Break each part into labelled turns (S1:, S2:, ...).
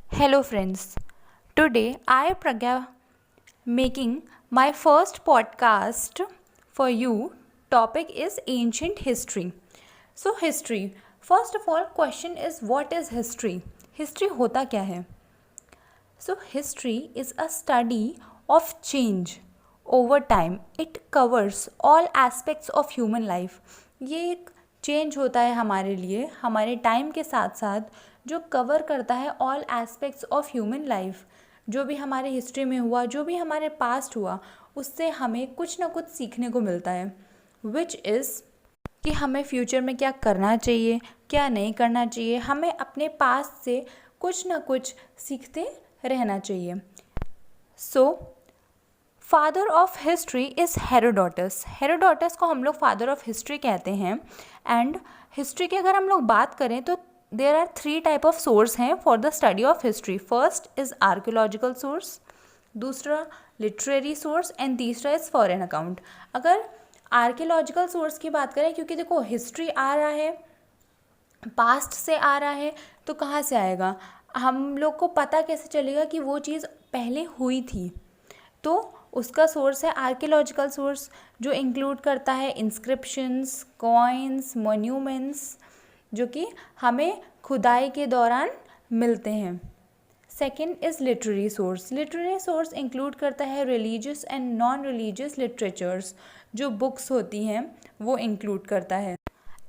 S1: Hello friends. Today I Pragya making my first podcast for you. Topic is ancient history. So history. First of all question is what is history? History होता क्या है? So history is a study of change over time. It covers all aspects of human life. ये एक change होता है हमारे लिए हमारे टाइम के साथ साथ जो कवर करता है all aspects of human life. जो भी हमारे हिस्ट्री में हुआ जो भी हमारे पास्ट हुआ उससे हमें कुछ ना कुछ सीखने को मिलता है विच इज़ कि हमें फ्यूचर में क्या करना चाहिए क्या नहीं करना चाहिए. हमें अपने पास्ट से कुछ ना कुछ सीखते रहना चाहिए. So father of history is Herodotus. Herodotus को हम लोग फादर ऑफ हिस्ट्री कहते हैं. एंड हिस्ट्री की अगर हम लोग बात करें तो there are 3 type of source हैं for the study of history. First is archaeological source, दूसरा लिटरेरी सोर्स एंड तीसरा इज़ फॉरेन अकाउंट. अगर आर्कियोलॉजिकल सोर्स की बात करें क्योंकि देखो हिस्ट्री आ रहा है पास्ट से आ रहा है तो कहाँ से आएगा. हम लोग को पता कैसे चलेगा कि वो चीज़ पहले हुई थी. तो उसका सोर्स है आर्कियोलॉजिकल सोर्स जो इंक्लूड करता है इंस्क्रिप्शंस, कॉइन्स, मोन्यूमेंट्स जो कि हमें खुदाई के दौरान मिलते हैं. Second is literary source. Literary source include करता है religious and non religious literatures जो बुक्स होती हैं वो इंक्लूड करता है.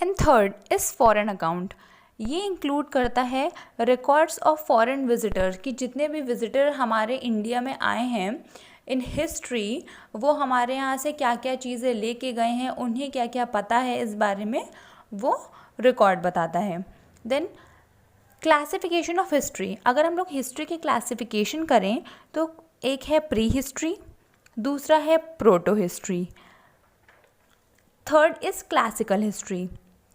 S1: And third is foreign account. ये इंक्लूड करता है रिकॉर्ड्स ऑफ फॉरेन विजिटर कि जितने भी विजिटर हमारे इंडिया में आए हैं इन हिस्ट्री वो हमारे यहाँ से क्या क्या चीज़ें लेके गए हैं उन्हें क्या क्या पता है इस बारे में वो रिकॉर्ड बताता है. Then classification of history. अगर हम लोग हिस्ट्री की क्लासिफिकेशन करें तो एक है प्री हिस्ट्री, दूसरा है proto history, third is classical history.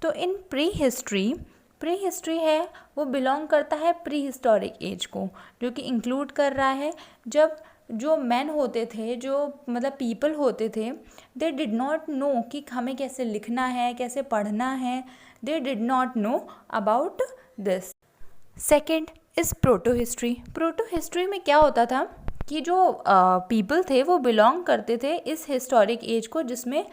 S1: तो इन प्री हिस्ट्री है वो बिलोंग करता है प्री हिस्टोरिक एज को जो कि इंक्लूड कर रहा है जब जो मैन होते थे जो मतलब पीपल होते थे दे डिड नॉट नो कि हमें कैसे लिखना है कैसे पढ़ना है. They did not know about this. Second is proto history. Proto history में क्या होता था कि जो पीपल थे वो बिलोंग करते थे इस हिस्टोरिक एज को जिसमें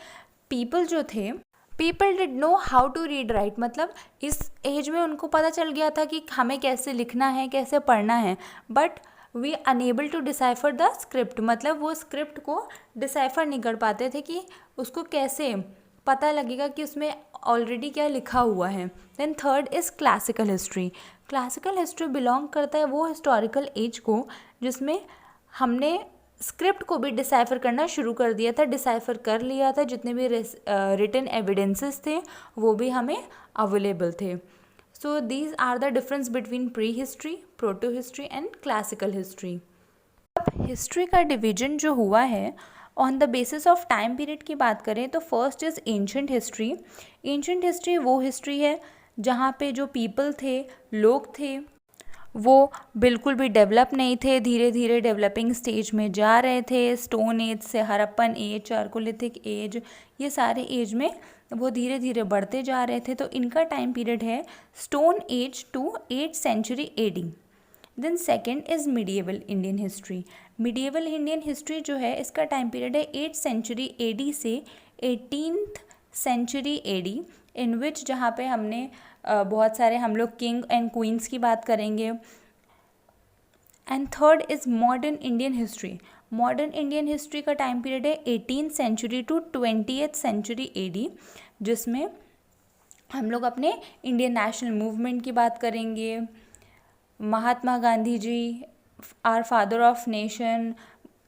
S1: पीपल जो थे people did know how to read write. मतलब इस एज में उनको पता चल गया था कि हमें कैसे लिखना है कैसे पढ़ना है but we unable to decipher the script. मतलब वो स्क्रिप्ट को डिसाइफर नहीं कर पाते थे कि उसको कैसे पता लगेगा कि उसमें ऑलरेडी क्या लिखा हुआ है. Then third is classical history. Classical history belong करता है वो हिस्टोरिकल एज को जिसमें हमने स्क्रिप्ट को भी डिसाइफर करना शुरू कर दिया था डिसाइफर कर लिया था. जितने भी रिटन एविडेंसेस थे वो भी हमें अवेलेबल थे. So these are the difference between pre history, proto history and classical history. अब हिस्ट्री का डिवीजन जो हुआ है on the basis of time period की बात करें तो first is ancient history. Ancient history वो हिस्ट्री है जहाँ पे जो पीपल थे लोग थे वो बिल्कुल भी डेवलप नहीं थे, धीरे धीरे डेवलपिंग स्टेज में जा रहे थे. स्टोन एज से हड़प्पन एज, चारकोलिथिक एज, ये सारे एज में वो धीरे धीरे बढ़ते जा रहे थे. तो इनका टाइम पीरियड है stone age to 8th century AD. Then second is medieval Indian history. Medieval Indian history जो है इसका टाइम पीरियड है 8th सेंचुरी AD से 18th सेंचुरी AD इन विच जहाँ पे हमने बहुत सारे हम लोग किंग एंड क्वींस की बात करेंगे. And third is modern Indian history. Modern Indian history का टाइम पीरियड है 18th century to 20th century AD जिसमें हम लोग अपने इंडियन नेशनल मूवमेंट की बात करेंगे. Mahatma Gandhi ji are father of nation,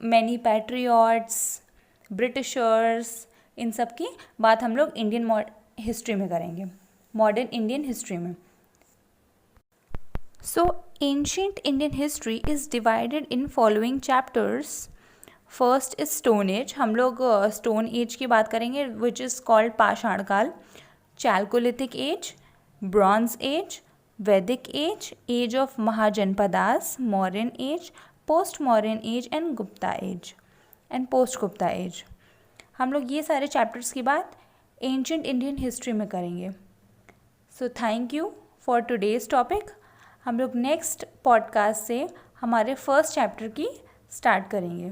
S1: many patriots, britishers, इन सब की बात हम लोग इंडियन हिस्ट्री में करेंगे मॉडर्न इंडियन हिस्ट्री में. So ancient Indian history is divided in following chapters. First is stone age. हम लोग स्टोन एज की बात करेंगे विच इज़ कॉल्ड पाषाण काल, chalcolithic age, bronze age, Vedic age, age of Mahajanapadas, Mauryan age, post Mauryan age and Gupta age and post Gupta age. हम लोग ये सारे चैप्टर्स की बात एंशियंट इंडियन हिस्ट्री में करेंगे. So thank you for today's topic. हम लोग नेक्स्ट पॉडकास्ट से हमारे फर्स्ट चैप्टर की स्टार्ट करेंगे।